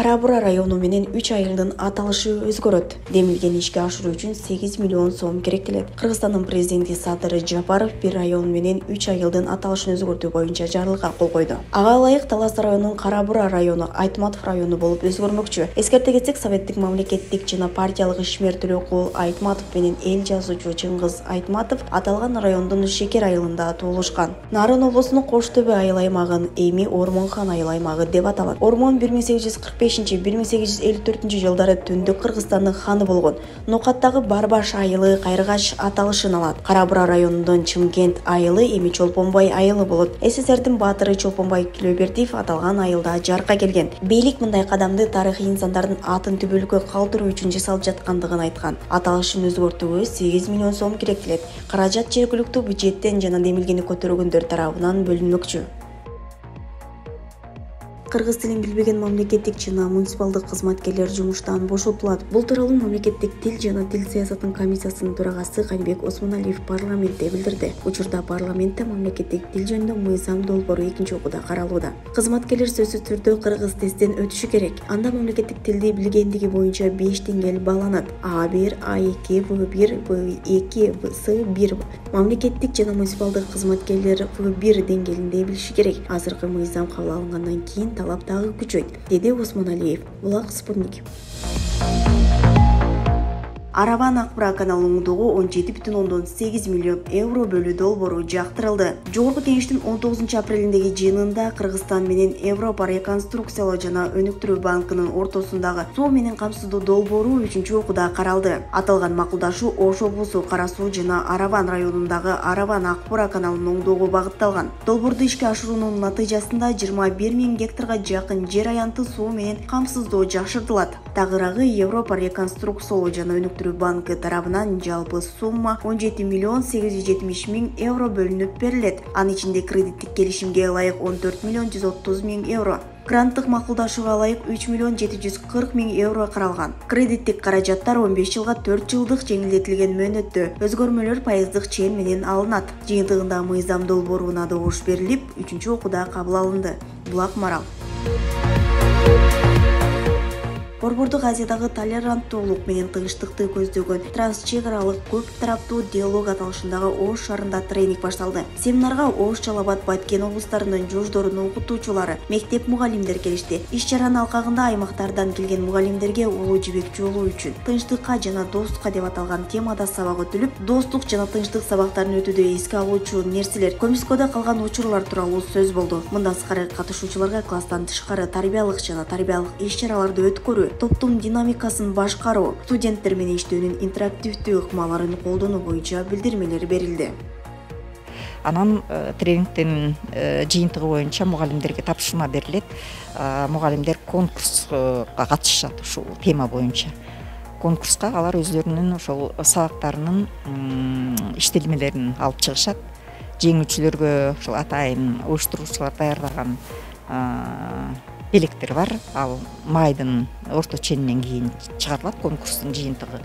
Кара Бура району менен 3 айылдын аталышы өзгөрөт. Демилген ишке ашыруу үчүн 8 миллион сом керектелет. Кыргызстандын президенти Садыр Жапаров бир район менен 3 айылдын аталышын өзгөртүү боюнча жарлыкка кол койду. Ага ылайык Талас районунун Кара Бура району Айтматов району болуп өзгөрмөкчү. Эскерте кетсек, советтик мамлекеттик жана партиялык ишмер Төлөкул Айтматов менен эл жазуучу Чыңгыз Айтматов аталган райондун Шекер айылында туулушкан. Нарын облусунун Кош Төбө айыл аймагын эми Ормонхан айыл аймагы деп аталат. Ормон 1845-1854 жылдары Түндүк Кыргызстандын ханы болгон. Нокаттагы Барбаш айылы Кайргач аталышын алат. Кара Бура районунун Чымкент айылы эми Чолпонбай айылы болот. СССРдин баатыры Чолпонбай Күлөбердиев аталган айылда жаркка келген. Бийлик мындай кадамды тарыхый инсандардын атын түбөлүккө калтыруу үчүн жасалып жаткандыгын айткан. Аталышын өзгөртүүгө 8 миллион сом керектелет. Каражат жергиликтүү бюджеттен жана демилгени көтөргөндөр тарабынан бөлүнмөкчү. Кыргыз тилин билбеген мамлекеттик жана муниципалдык кызматкерлер жумуштан бошотулат. Бул тууралуу мамлекеттик тил жана тил саясатынын комиссиясынын төрагасы Канибек Осмоналиев парламентте билдирди. Учурда парламентте мамлекеттик тил жөнүндө мыйзам долбоору экинчи окууда каралууда. Кызматкерлер сөзсүз түрдө кыргыз тесттен өтүшү керек. Анда мамлекеттик тилди билгендиги боюнча 5 деңгээл бааланат. А1, А2, В1, В2, С1. Мамлекеттик жана муниципалдык кызматкерлер В1 деңгээлинде билиши керек. Азыркы мыйзам кабыл алынгандан кийин талап дагы күчөйт, деди Осмоналиев. Булак Спутник. Араван Акбара каналынын угдугу 17,8 миллион евро бөлүү долбоору жактырылды. Жогорку Кеңештин 19 апрелиндеги жыйынында Кыргызстан менен Европа реконструкциялоо жана өнүктүрүү банкынын ортосундагы суу менен камсыздоо долбоору 3-окууда каралды. Аталган макулдашуу Ош облусу Кара Суу жана Араван районундагы Араван Акбара каналынын оңдоого багытталган. Долбоорду ишке ашыруунун натыйжасында 21 000 гектарга жакын жер аянты суу менен камсыздоо жакшыртылат. Тагыраагы Европа реконструкциялоо жана өнүктүрүү банкы тарабынан жалпы сумма 17 миллион 870 000 евро бөлүнүп берилет. Анын ичинде кредиттик келишимге ылайык 14 миллион 130 000 евро. Гранттык макулдашууга ылайык 3 миллион 740 000 евро каралган. Кредиттик каражаттар 15 жылга 4 жылдык жеңилдетилген мөөнөттө өзгөрмөлөр пайыздык чен менен алынат. Жыйынтыгында мыйзам долбооруна добуш берилип, 3-окууда кабыл алынды. Булак Марал. Борбордук Азиядагы толеранттуулук менен тыгычтыкты көздөгөн трансчек аралык көп тараптуу диалог аталышындагы Ош шаарында тренинг башталды. Семинарга Ош, Чал Абад, Баткен облустарынын жуздорунун окутуучулары, мектеп мугалимдер келишти. Иш-чаранын алкагында аймактардан келген мугалимдерге улуу жибек жолу үчүн тынчтыкка жана достукка деп аталган темада сабак өтүлүп, достук жана тынчтык сабактарын өтүүдө эске алуучу нерселер, көмүскөдө калган учурлар тууралуу сөз болду. Мындан тышкары катышуучуларга класстан тышкары тарбиялык жана тарбиялык иш-чараларды өткөрүү, топтун динамикасын башкаруу, студенттер менен иштөөнүн интерактивдүү ыкмаларын колдонуу боюнча билдирмелер берилди. Анан тренингтин жыйынтыгы боюнча мугалимдерге тапшырма берилет. Мугалимдер конкурска катышат ушул тема боюнча. Конкурска алар өзлөрүнүн ошол сабактарынын иштелмелерин алып чыгышат. Жеңүүчүлөргө ошол атайын уюштуруучулар даярдаган электер бар. Ал майдын орто ченинен кийин чыгарылат конкурстун жыйынтыгы.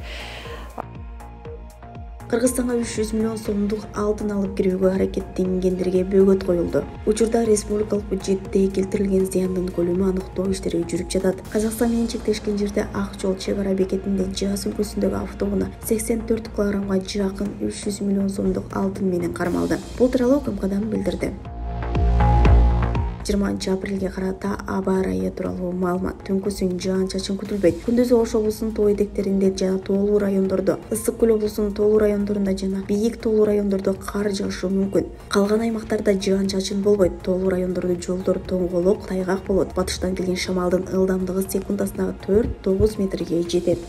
Кыргызстанга 300 миллион сомдук алтын алып кирүүгө аракеттенгендерге бөгөт коюлду. Учурда республикалык бюджетте келтирилген зыяндын көлөмү аныктоо иштери жүрүп жатат. Казакстан менен чектешкен жерде Ак жол чек ара бекетинде Жас өлкөсүндөгү автоунаа 84 килограммга жакын 300 миллион сомдук алтын менен кармалды. Бул тууралуу КМКдан билдирди. 20 апрелге карата аба ырайы тууралуу маалымат. Түнкүсүн жаан-чачын күтүлбөйт. Күндүзү Ош облусунун тоо этектеринде жана тоолуу райондордо, Ысык көл облусунун тоолуу райондорунда жана бийик тоолуу райондордо кар жаашышы мүмкүн. Калган аймактарда жаан-чачын болбойт. Тоолуу райондордо жолдор тоңголок, тайгак болот. Батыштан келген шамалдын ылдамдыгы секундасына 4-9 метрге жетет.